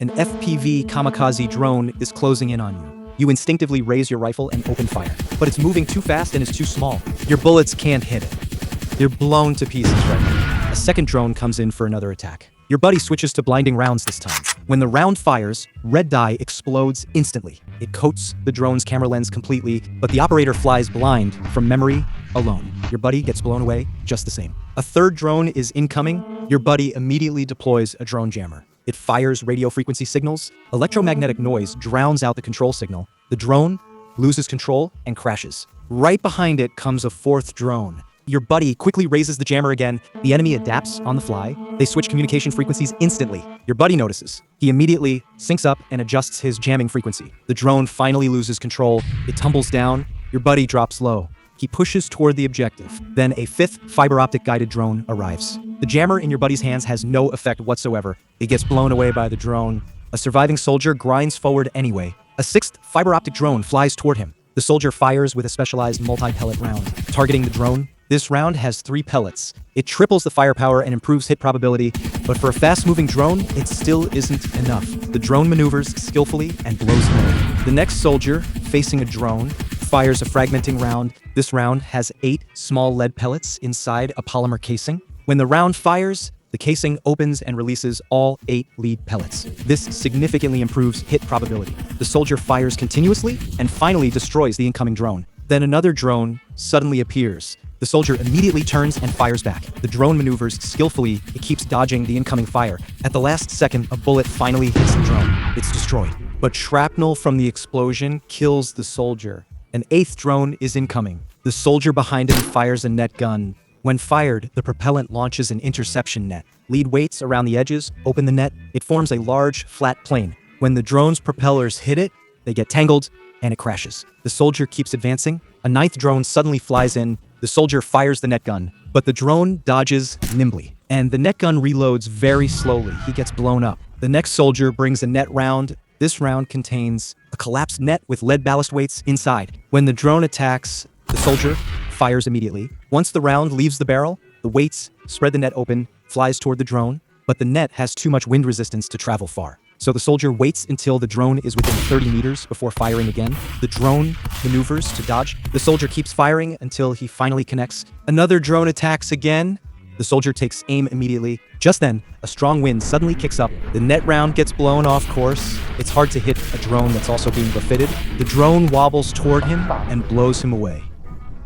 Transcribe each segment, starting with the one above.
An FPV kamikaze drone is closing in on you. You instinctively raise your rifle and open fire, but it's moving too fast and is too small. Your bullets can't hit it. You're blown to pieces right now. A second drone comes in for another attack. Your buddy switches to blinding rounds this time. When the round fires, red dye explodes instantly. It coats the drone's camera lens completely, but the operator flies blind from memory alone. Your buddy gets blown away just the same. A third drone is incoming. Your buddy immediately deploys a drone jammer. It fires radio frequency signals. Electromagnetic noise drowns out the control signal. The drone loses control and crashes. Right behind it comes a fourth drone. Your buddy quickly raises the jammer again. The enemy adapts on the fly. They switch communication frequencies instantly. Your buddy notices. He immediately syncs up and adjusts his jamming frequency. The drone finally loses control. It tumbles down. Your buddy drops low. He pushes toward the objective. Then a fifth fiber-optic guided drone arrives. The jammer in your buddy's hands has no effect whatsoever. He gets blown away by the drone. A surviving soldier grinds forward anyway. A sixth fiber-optic drone flies toward him. The soldier fires with a specialized multi-pellet round, targeting the drone. This round has 3 pellets. It triples the firepower and improves hit probability, but for a fast-moving drone, it still isn't enough. The drone maneuvers skillfully and blows him away. The next soldier, facing a drone, fires a fragmenting round. This round has 8 small lead pellets inside a polymer casing. When the round fires, the casing opens and releases all 8 lead pellets. This significantly improves hit probability. The soldier fires continuously and finally destroys the incoming drone. Then another drone suddenly appears. The soldier immediately turns and fires back. The drone maneuvers skillfully. It keeps dodging the incoming fire. At the last second, a bullet finally hits the drone. It's destroyed. But shrapnel from the explosion kills the soldier. An 8th drone is incoming. The soldier behind him fires a net gun. When fired, the propellant launches an interception net. Lead weights around the edges open the net. It forms a large, flat plane. When the drone's propellers hit it, they get tangled and it crashes. The soldier keeps advancing. A 9th drone suddenly flies in. The soldier fires the net gun, but the drone dodges nimbly, and the net gun reloads very slowly. He gets blown up. The next soldier brings a net round. This round contains a collapsed net with lead ballast weights inside. When the drone attacks, the soldier fires immediately. Once the round leaves the barrel, the weights spread the net open, flies toward the drone, but the net has too much wind resistance to travel far. So the soldier waits until the drone is within 30 meters before firing again. The drone maneuvers to dodge. The soldier keeps firing until he finally connects. Another drone attacks again. The soldier takes aim immediately. Just then, a strong wind suddenly kicks up. The net round gets blown off course. It's hard to hit a drone that's also being refitted. The drone wobbles toward him and blows him away.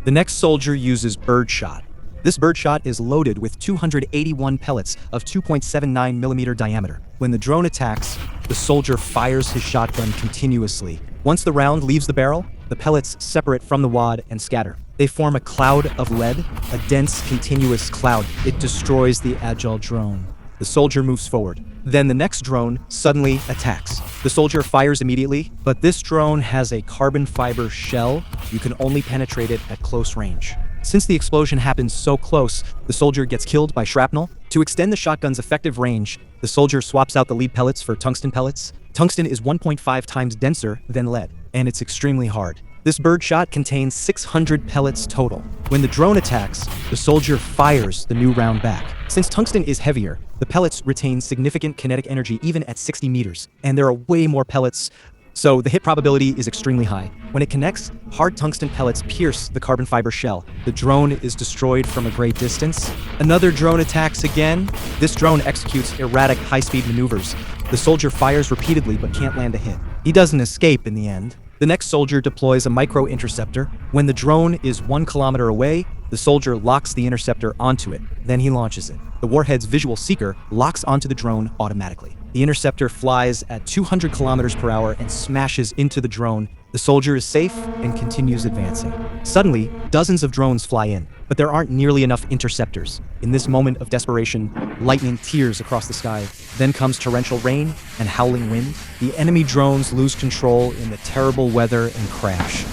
The next soldier uses birdshot. This birdshot is loaded with 281 pellets of 2.79 millimeter diameter. When the drone attacks, the soldier fires his shotgun continuously. Once the round leaves the barrel, the pellets separate from the wad and scatter. They form a cloud of lead, a dense, continuous cloud. It destroys the agile drone. The soldier moves forward. Then the next drone suddenly attacks. The soldier fires immediately, but this drone has a carbon fiber shell. You can only penetrate it at close range. Since the explosion happens so close, the soldier gets killed by shrapnel. To extend the shotgun's effective range, the soldier swaps out the lead pellets for tungsten pellets. Tungsten is 1.5 times denser than lead, and it's extremely hard. This birdshot contains 600 pellets total. When the drone attacks, the soldier fires the new round back. Since tungsten is heavier, the pellets retain significant kinetic energy even at 60 meters, and there are way more pellets, so the hit probability is extremely high. When it connects, hard tungsten pellets pierce the carbon fiber shell. The drone is destroyed from a great distance. Another drone attacks again. This drone executes erratic high-speed maneuvers. The soldier fires repeatedly but can't land a hit. He doesn't escape in the end. The next soldier deploys a micro-interceptor. When the drone is 1 kilometer away, the soldier locks the interceptor onto it. Then he launches it. The warhead's visual seeker locks onto the drone automatically. The interceptor flies at 200 kilometers per hour and smashes into the drone. The soldier is safe and continues advancing. Suddenly, dozens of drones fly in, but there aren't nearly enough interceptors. In this moment of desperation, lightning tears across the sky. Then comes torrential rain and howling wind. The enemy drones lose control in the terrible weather and crash.